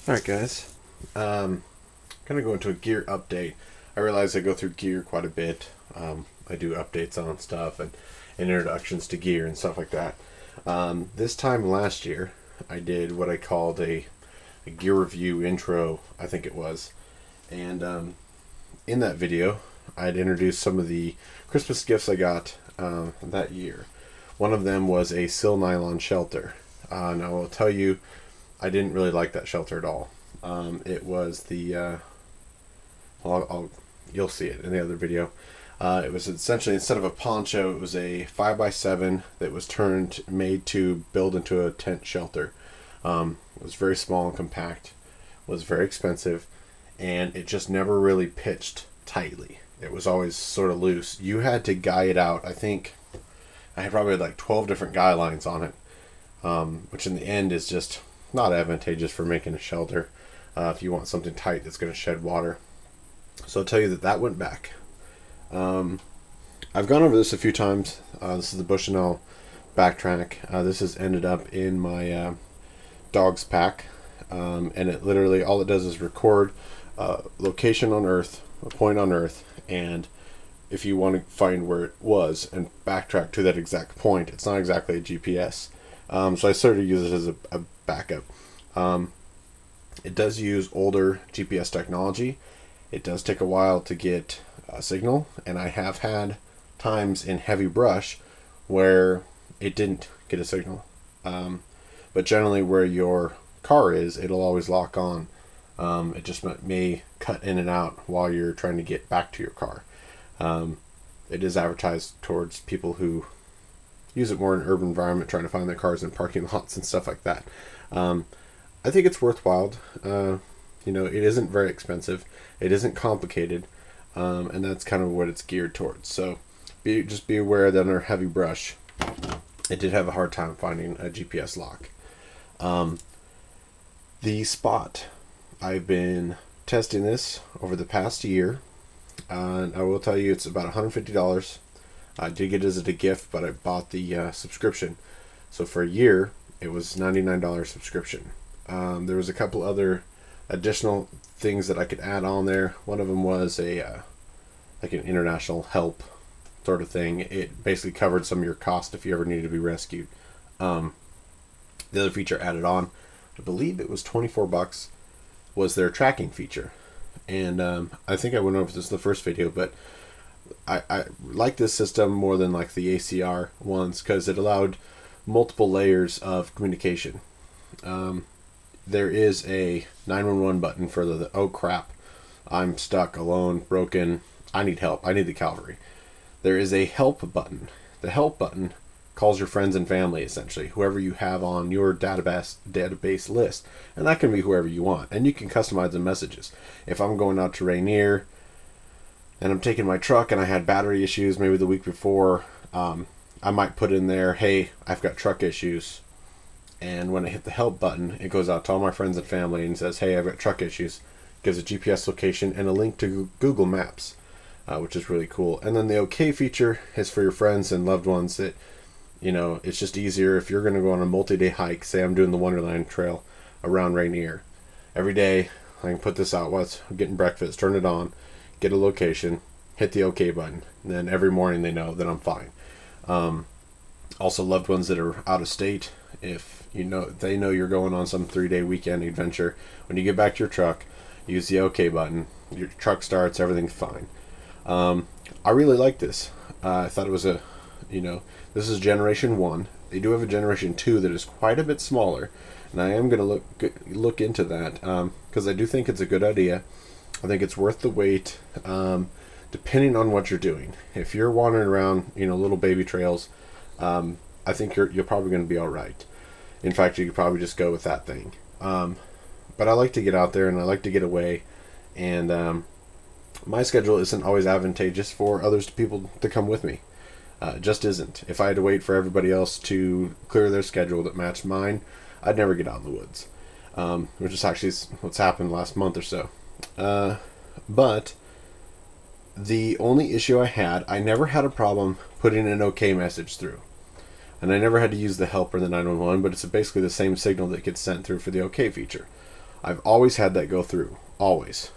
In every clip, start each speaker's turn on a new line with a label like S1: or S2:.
S1: Alright guys, gonna go into a gear update. I realize I go through gear quite a bit. I do updates on stuff and introductions to gear and stuff like that. This time last year, I did what I called a gear review intro, I think it was. And in that video, I'd introduced some of the Christmas gifts I got that year. One of them was a Sil Nylon shelter. Now I will tell you, I didn't really like that shelter at all. It was the you'll see it in the other video. It was essentially, instead of a poncho, it was a 5x7 that was made to build into a tent shelter. It was very small and compact, was very expensive, and it just never really pitched tightly. It was always sort of loose. You had to guy it out. I think I had probably like 12 different guy lines on it, which in the end is just not advantageous for making a shelter if you want something tight that's going to shed water. So I'll tell you that went back. I've gone over this a few times. This is the Bushnell Backtrack. This has ended up in my dog's pack, and it literally, all it does is record location on Earth, a point on Earth, and if you want to find where it was and backtrack to that exact point, it's not exactly a GPS. So I sort of use it as a backup. It does use older GPS technology. It does take a while to get a signal, and I have had times in heavy brush where it didn't get a signal. But generally where your car is, it'll always lock on. It just may cut in and out while you're trying to get back to your car. It is advertised towards people who use it more in an urban environment, trying to find their cars in parking lots and stuff like that. I think it's worthwhile. It isn't very expensive. It isn't complicated. And that's kind of what it's geared towards. So just be aware that under heavy brush, it did have a hard time finding a GPS lock. The Spot, I've been testing this over the past year. And I will tell you, it's about $150. I did get it as a gift, but I bought the subscription. So for a year, it was $99 subscription. There was a couple other additional things that I could add on there. One of them was like an international help sort of thing. It basically covered some of your cost if you ever needed to be rescued. The other feature added on, I believe it was $24, was their tracking feature. And I think I went over this in the first video, but I like this system more than like the ACR ones because it allowed multiple layers of communication. There is a 911 button for the oh crap, I'm stuck, alone, broken, I need help, I need the cavalry. There is a help button. The help button calls your friends and family, essentially, whoever you have on your database list, and that can be whoever you want, and you can customize the messages. If I'm going out to Rainier and I'm taking my truck and I had battery issues maybe the week before, I might put in there, hey, I've got truck issues. And when I hit the help button, it goes out to all my friends and family and says, hey, I've got truck issues. Gives a GPS location and a link to Google Maps, which is really cool. And then the OK feature is for your friends and loved ones that, it's just easier if you're going to go on a multi-day hike. Say I'm doing the Wonderland Trail around Rainier. Every day, I can put this out while I'm getting breakfast, turn it on, get a location, hit the OK button. And then every morning they know that I'm fine. Also, loved ones that are out of state, if they know you're going on some 3-day weekend adventure, when you get back to your truck, use the OK button, your truck starts, everything's fine. I really like this. I thought it was this is generation 1. They do have a generation 2 that is quite a bit smaller, and I am going to look into that because I do think it's a good idea. I think it's worth the wait, depending on what you're doing. If you're wandering around, little baby trails, I think you're probably going to be all right. In fact, you could probably just go with that thing. But I like to get out there and I like to get away, and my schedule isn't always advantageous for people to come with me. It just isn't. If I had to wait for everybody else to clear their schedule that matched mine, I'd never get out in the woods, which is actually what's happened last month or so. But the only issue I never had a problem putting an OK message through. And I never had to use the help or the 911, but it's basically the same signal that gets sent through for the OK feature. I've always had that go through, always.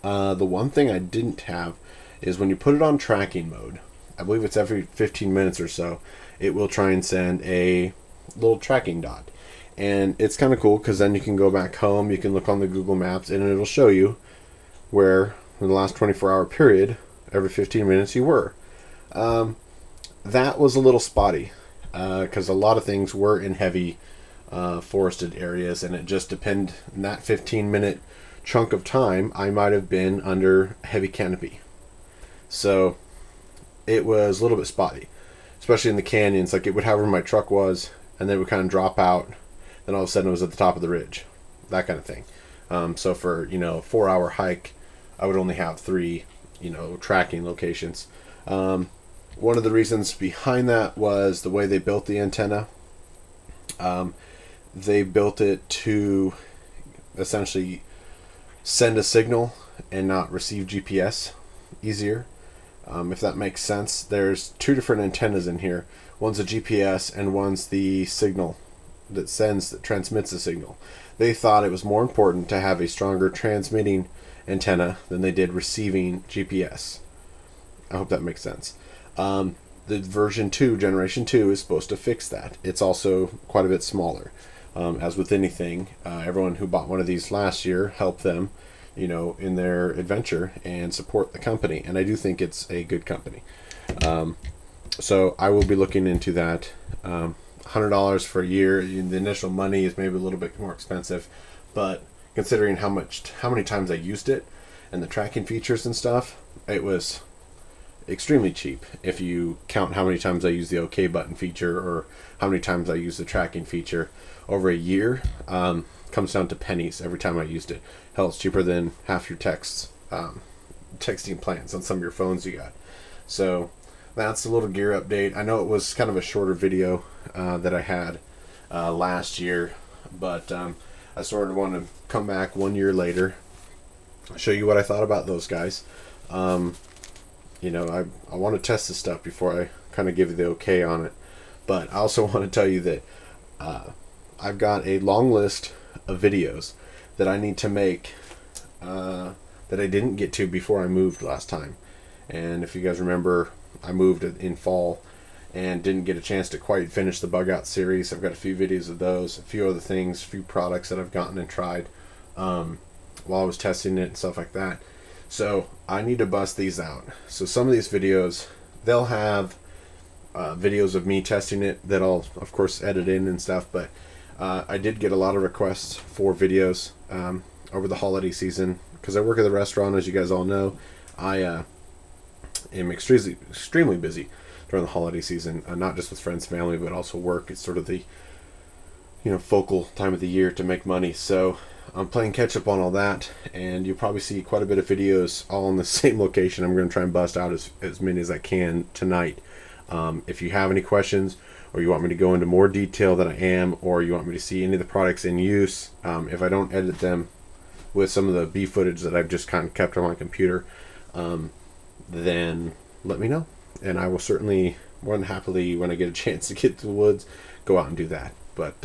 S1: The one thing I didn't have is when you put it on tracking mode, I believe it's every 15 minutes or so, it will try and send a little tracking dot. And it's kind of cool because then you can go back home, you can look on the Google Maps, and it'll show you where in the last 24-hour period, every 15 minutes you were. That was a little spotty because a lot of things were in heavy forested areas, and it just depended. In that 15-minute chunk of time, I might have been under heavy canopy. So it was a little bit spotty, especially in the canyons. Like, it would have where my truck was, and then it would kind of drop out. Then all of a sudden it was at the top of the ridge, that kind of thing. So for, a 4-hour hike, I would only have 3, tracking locations. One of the reasons behind that was the way they built the antenna. They built it to essentially send a signal and not receive GPS easier. If that makes sense. There's 2 different antennas in here. One's a GPS and one's the signal that transmits the signal. They thought it was more important to have a stronger transmitting antenna than they did receiving GPS. I hope that makes sense. The version 2, generation 2, is supposed to fix that. It's also quite a bit smaller. As with anything, everyone who bought one of these last year helped them, in their adventure and support the company. And I do think it's a good company. So I will be looking into that. $100 for a year. The initial money is maybe a little bit more expensive, but considering how many times I used it and the tracking features and stuff, it was extremely cheap. If you count how many times I use the OK button feature or how many times I use the tracking feature over a year, comes down to pennies every time I used it. Hell, it's cheaper than half your texting plans on some of your phones you got. So that's a little gear update. I know it was kind of a shorter video that I had last year, but I sort of want to come back 1 year later, show you what I thought about those guys. I want to test this stuff before I kind of give you the okay on it. But I also want to tell you that I've got a long list of videos that I need to make that I didn't get to before I moved last time. And if you guys remember, I moved in fall and didn't get a chance to quite finish the bug out series. I've got a few videos of those, a few other things, a few products that I've gotten and tried while I was testing it and stuff like that. So I need to bust these out. So some of these videos, they'll have videos of me testing it that I'll of course edit in and stuff, but I did get a lot of requests for videos over the holiday season because I work at the restaurant, as you guys all know. I am extremely busy during the holiday season, not just with friends, family, but also work. It's sort of the focal time of the year to make money. So I'm playing catch up on all that, and you'll probably see quite a bit of videos all in the same location. I'm going to try and bust out as many as I can tonight. If you have any questions, or you want me to go into more detail than I am, or you want me to see any of the products in use, if I don't edit them with some of the B footage that I've just kind of kept on my computer, then let me know, and I will certainly, more than happily, when I get a chance to get to the woods, go out and do that. But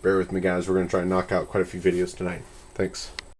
S1: bear with me, guys. We're going to try and knock out quite a few videos tonight. Thanks.